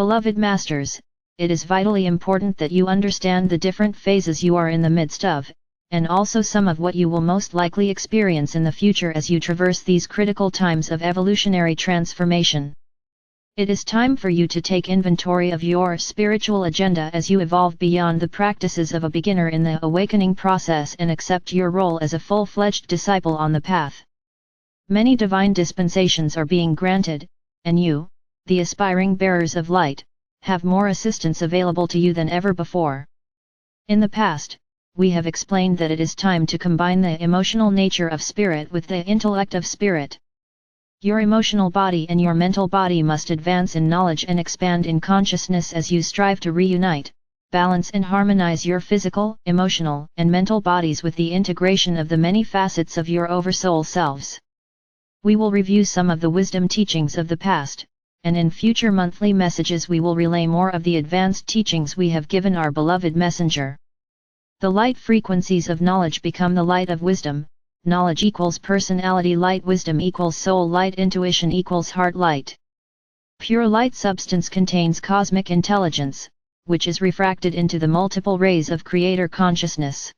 Beloved Masters, it is vitally important that you understand the different phases you are in the midst of, and also some of what you will most likely experience in the future as you traverse these critical times of evolutionary transformation. It is time for you to take inventory of your spiritual agenda as you evolve beyond the practices of a beginner in the awakening process and accept your role as a full-fledged disciple on the path. Many divine dispensations are being granted, and you, the aspiring bearers of light, have more assistance available to you than ever before. In the past, we have explained that it is time to combine the emotional nature of spirit with the intellect of spirit. Your emotional body and your mental body must advance in knowledge and expand in consciousness as you strive to reunite, balance and harmonize your physical, emotional, and mental bodies with the integration of the many facets of your oversoul selves. We will review some of the wisdom teachings of the past, and in future monthly messages we will relay more of the advanced teachings we have given our beloved messenger. The light frequencies of knowledge become the light of wisdom. Knowledge equals personality light, wisdom equals soul light, intuition equals heart light. Pure light substance contains cosmic intelligence, which is refracted into the multiple rays of creator consciousness.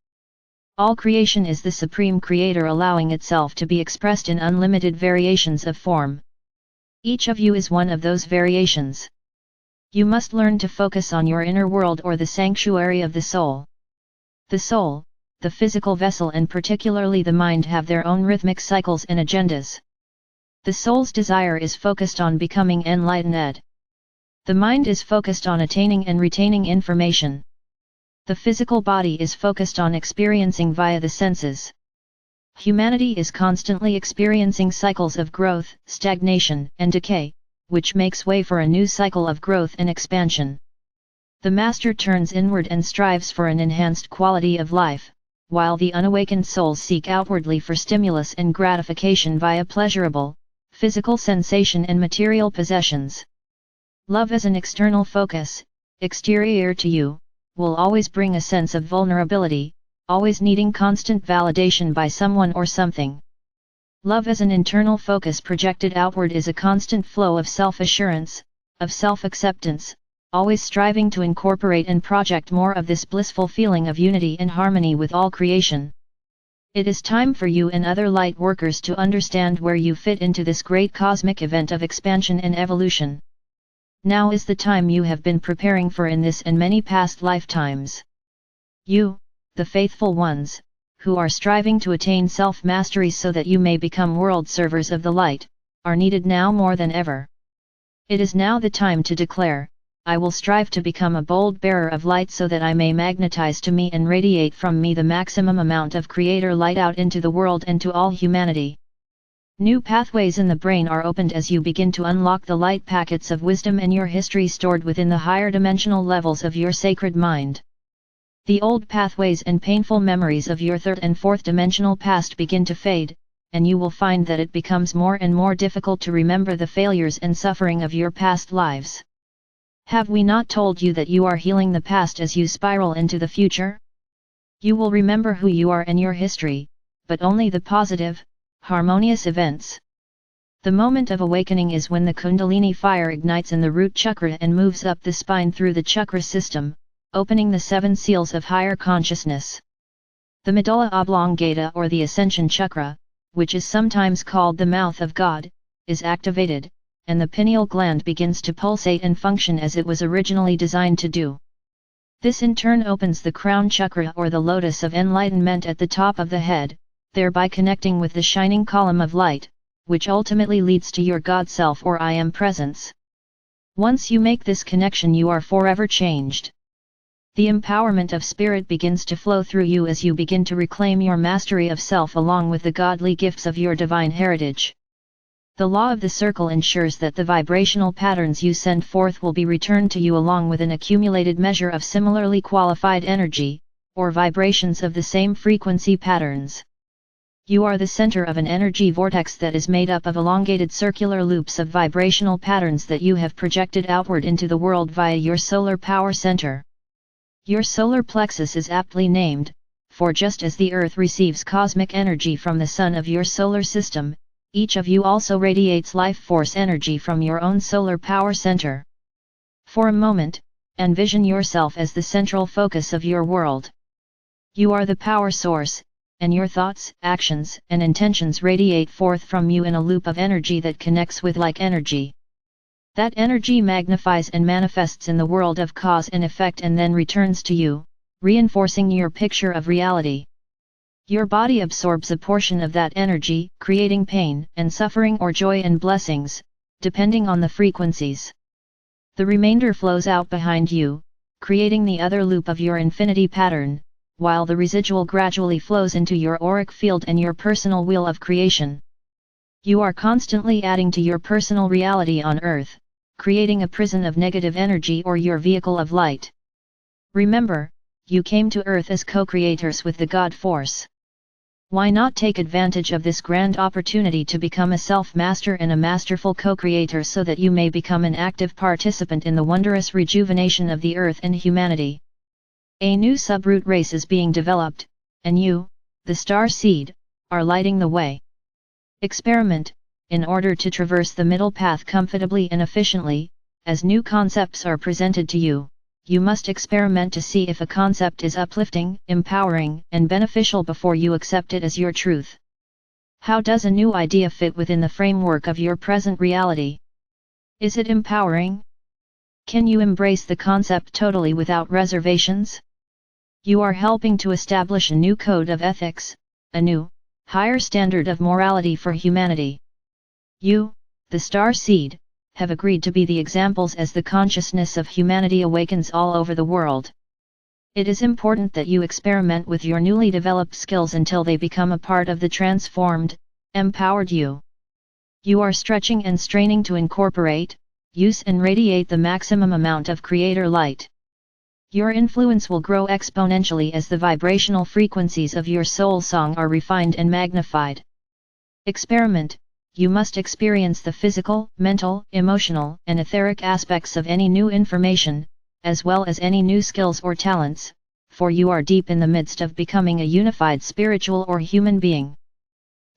All creation is the supreme creator allowing itself to be expressed in unlimited variations of form. Each of you is one of those variations. You must learn to focus on your inner world or the sanctuary of the soul. The soul, the physical vessel and particularly the mind have their own rhythmic cycles and agendas. The soul's desire is focused on becoming enlightened. The mind is focused on attaining and retaining information. The physical body is focused on experiencing via the senses. Humanity is constantly experiencing cycles of growth, stagnation, and decay, which makes way for a new cycle of growth and expansion. The master turns inward and strives for an enhanced quality of life, while the unawakened souls seek outwardly for stimulus and gratification via pleasurable, physical sensation and material possessions. Love as an external focus, exterior to you, will always bring a sense of vulnerability, always needing constant validation by someone or something. Love as an internal focus projected outward is a constant flow of self-assurance, of self-acceptance, always striving to incorporate and project more of this blissful feeling of unity and harmony with all creation. It is time for you and other light workers to understand where you fit into this great cosmic event of expansion and evolution. Now is the time you have been preparing for in this and many past lifetimes. You, the faithful ones, who are striving to attain self-mastery so that you may become world servers of the light, are needed now more than ever. It is now the time to declare, I will strive to become a bold bearer of light so that I may magnetize to me and radiate from me the maximum amount of creator light out into the world and to all humanity. New pathways in the brain are opened as you begin to unlock the light packets of wisdom and your history stored within the higher dimensional levels of your sacred mind. The old pathways and painful memories of your third and fourth dimensional past begin to fade, and you will find that it becomes more and more difficult to remember the failures and suffering of your past lives. Have we not told you that you are healing the past as you spiral into the future? You will remember who you are and your history, but only the positive, harmonious events. The moment of awakening is when the Kundalini fire ignites in the root chakra and moves up the spine through the chakra system, opening the 7 seals of higher consciousness. The medulla oblongata or the ascension chakra, which is sometimes called the mouth of God, is activated, and the pineal gland begins to pulsate and function as it was originally designed to do. This in turn opens the crown chakra or the lotus of enlightenment at the top of the head, thereby connecting with the shining column of light, which ultimately leads to your God Self or I Am presence. Once you make this connection, you are forever changed. The empowerment of spirit begins to flow through you as you begin to reclaim your mastery of self along with the godly gifts of your divine heritage. The law of the circle ensures that the vibrational patterns you send forth will be returned to you along with an accumulated measure of similarly qualified energy, or vibrations of the same frequency patterns. You are the center of an energy vortex that is made up of elongated circular loops of vibrational patterns that you have projected outward into the world via your solar power center. Your solar plexus is aptly named, for just as the Earth receives cosmic energy from the sun of your solar system, each of you also radiates life force energy from your own solar power center. For a moment, envision yourself as the central focus of your world. You are the power source, and your thoughts, actions, and intentions radiate forth from you in a loop of energy that connects with like energy. That energy magnifies and manifests in the world of cause and effect and then returns to you, reinforcing your picture of reality. Your body absorbs a portion of that energy, creating pain and suffering or joy and blessings, depending on the frequencies. The remainder flows out behind you, creating the other loop of your infinity pattern, while the residual gradually flows into your auric field and your personal wheel of creation. You are constantly adding to your personal reality on Earth, creating a prison of negative energy or your vehicle of light. Remember, you came to Earth as co-creators with the God Force. Why not take advantage of this grand opportunity to become a self-master and a masterful co-creator so that you may become an active participant in the wondrous rejuvenation of the Earth and humanity? A new subroot race is being developed, and you, the star seed, are lighting the way. Experiment, in order to traverse the middle path comfortably and efficiently. As new concepts are presented to you, you must experiment to see if a concept is uplifting, empowering, and beneficial before you accept it as your truth. How does a new idea fit within the framework of your present reality? Is it empowering? Can you embrace the concept totally without reservations? You are helping to establish a new code of ethics, a new, higher standard of morality for humanity. You, the star seed, have agreed to be the examples as the consciousness of humanity awakens all over the world. It is important that you experiment with your newly developed skills until they become a part of the transformed, empowered you. You are stretching and straining to incorporate, use and radiate the maximum amount of creator light. Your influence will grow exponentially as the vibrational frequencies of your soul song are refined and magnified. Experiment. You must experience the physical, mental, emotional, and etheric aspects of any new information, as well as any new skills or talents, for you are deep in the midst of becoming a unified spiritual or human being.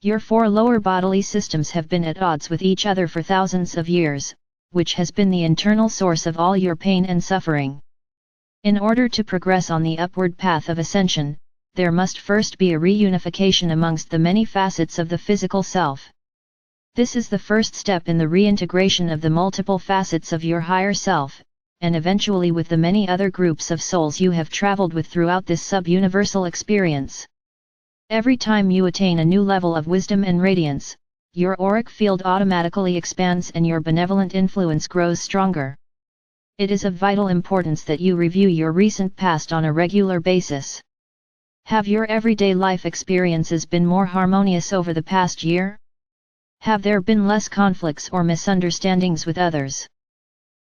Your four lower bodily systems have been at odds with each other for thousands of years, which has been the internal source of all your pain and suffering. In order to progress on the upward path of ascension, there must first be a reunification amongst the many facets of the physical self. This is the first step in the reintegration of the multiple facets of your higher self, and eventually with the many other groups of souls you have traveled with throughout this sub-universal experience. Every time you attain a new level of wisdom and radiance, your auric field automatically expands and your benevolent influence grows stronger. It is of vital importance that you review your recent past on a regular basis. Have your everyday life experiences been more harmonious over the past year? Have there been less conflicts or misunderstandings with others?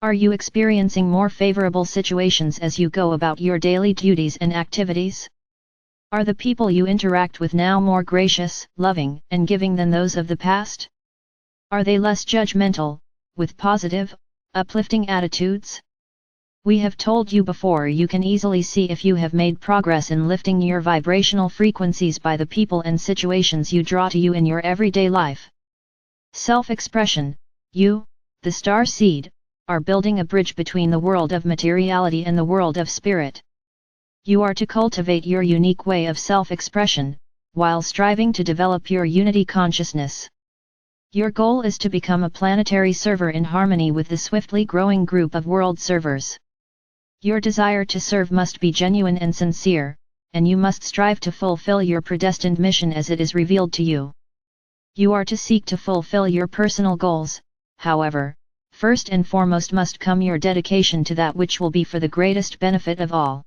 Are you experiencing more favorable situations as you go about your daily duties and activities? Are the people you interact with now more gracious, loving, and giving than those of the past? Are they less judgmental, with positive, uplifting attitudes? We have told you before, you can easily see if you have made progress in lifting your vibrational frequencies by the people and situations you draw to you in your everyday life. Self-expression. You, the star seed, are building a bridge between the world of materiality and the world of spirit. You are to cultivate your unique way of self-expression, while striving to develop your unity consciousness. Your goal is to become a planetary server in harmony with the swiftly growing group of world servers. Your desire to serve must be genuine and sincere, and you must strive to fulfill your predestined mission as it is revealed to you. You are to seek to fulfill your personal goals, however, first and foremost must come your dedication to that which will be for the greatest benefit of all.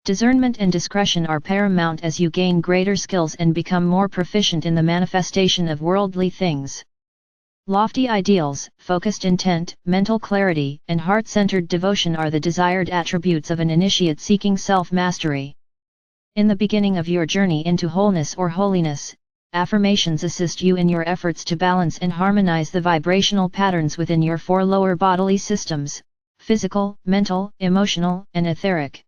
Discernment and discretion are paramount as you gain greater skills and become more proficient in the manifestation of worldly things. Lofty ideals, focused intent, mental clarity, and heart-centered devotion are the desired attributes of an initiate seeking self-mastery. In the beginning of your journey into wholeness or holiness, affirmations assist you in your efforts to balance and harmonize the vibrational patterns within your four lower bodily systems: physical, mental, emotional, and etheric.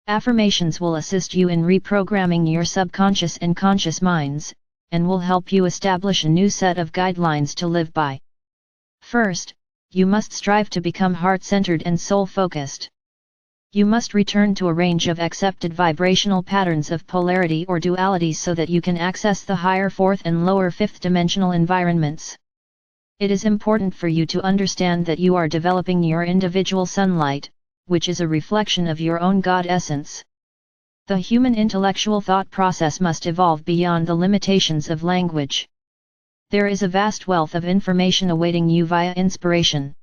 Affirmations will assist you in reprogramming your subconscious and conscious minds, and will help you establish a new set of guidelines to live by. First, you must strive to become heart-centered and soul-focused. You must return to a range of accepted vibrational patterns of polarity or duality so that you can access the higher fourth and lower fifth dimensional environments. It is important for you to understand that you are developing your individual sunlight, which is a reflection of your own God essence. The human intellectual thought process must evolve beyond the limitations of language. There is a vast wealth of information awaiting you via inspiration.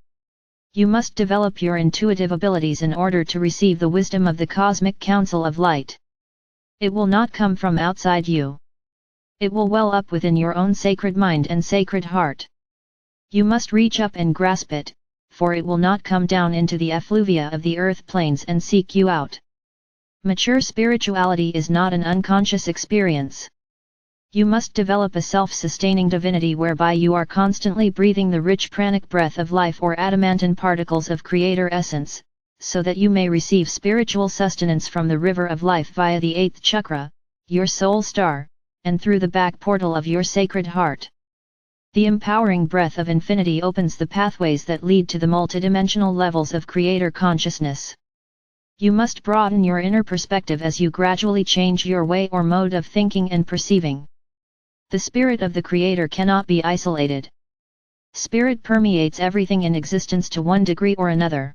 You must develop your intuitive abilities in order to receive the wisdom of the cosmic council of light. It will not come from outside you. It will well up within your own sacred mind and sacred heart. You must reach up and grasp it, for it will not come down into the effluvia of the earth planes and seek you out. Mature spirituality is not an unconscious experience. You must develop a self-sustaining divinity whereby you are constantly breathing the rich pranic breath of life or adamantine particles of creator essence, so that you may receive spiritual sustenance from the river of life via the 8th chakra, your soul star, and through the back portal of your sacred heart. The empowering breath of infinity opens the pathways that lead to the multidimensional levels of creator consciousness. You must broaden your inner perspective as you gradually change your way or mode of thinking and perceiving. The spirit of the Creator cannot be isolated. Spirit permeates everything in existence to one degree or another.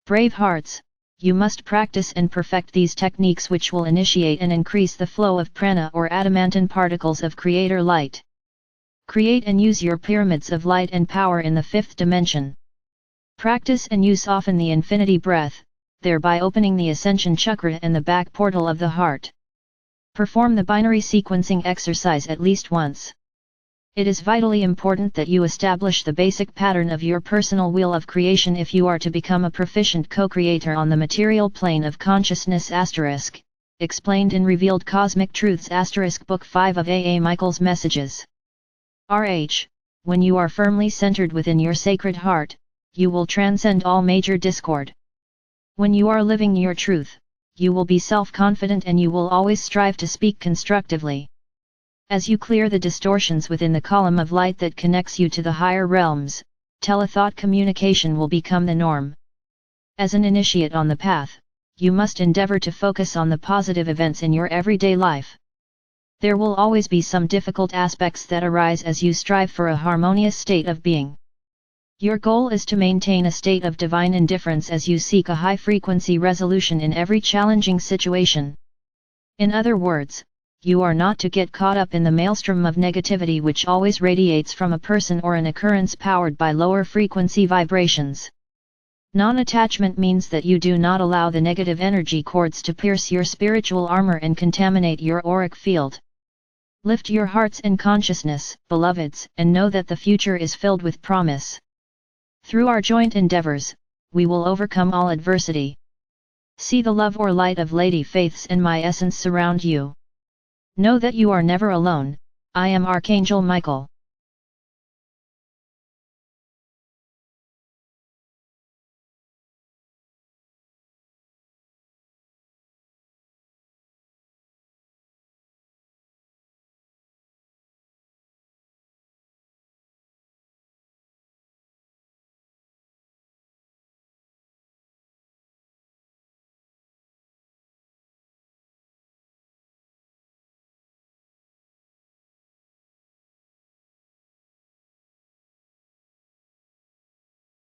Brave hearts, you must practice and perfect these techniques which will initiate and increase the flow of prana or adamantine particles of Creator light. Create and use your pyramids of light and power in the 5th dimension. Practice and use often the infinity breath, thereby opening the ascension chakra and the back portal of the heart. Perform the binary sequencing exercise at least once. It is vitally important that you establish the basic pattern of your personal wheel of creation if you are to become a proficient co-creator on the material plane of consciousness *, explained in Revealed Cosmic Truths * Book 5 of A. A. Michael's Messages. When you are firmly centered within your sacred heart, you will transcend all major discord. When you are living your truth, you will be self-confident and you will always strive to speak constructively. As you clear the distortions within the column of light that connects you to the higher realms, telethought communication will become the norm. As an initiate on the path, you must endeavor to focus on the positive events in your everyday life. There will always be some difficult aspects that arise as you strive for a harmonious state of being. Your goal is to maintain a state of divine indifference as you seek a high-frequency resolution in every challenging situation. In other words, you are not to get caught up in the maelstrom of negativity which always radiates from a person or an occurrence powered by lower frequency vibrations. Non-attachment means that you do not allow the negative energy cords to pierce your spiritual armor and contaminate your auric field. Lift your hearts in consciousness, beloveds, and know that the future is filled with promise. Through our joint endeavors, we will overcome all adversity. See the love or light of Lady Faith's and my essence surround you. Know that you are never alone. I am Archangel Michael.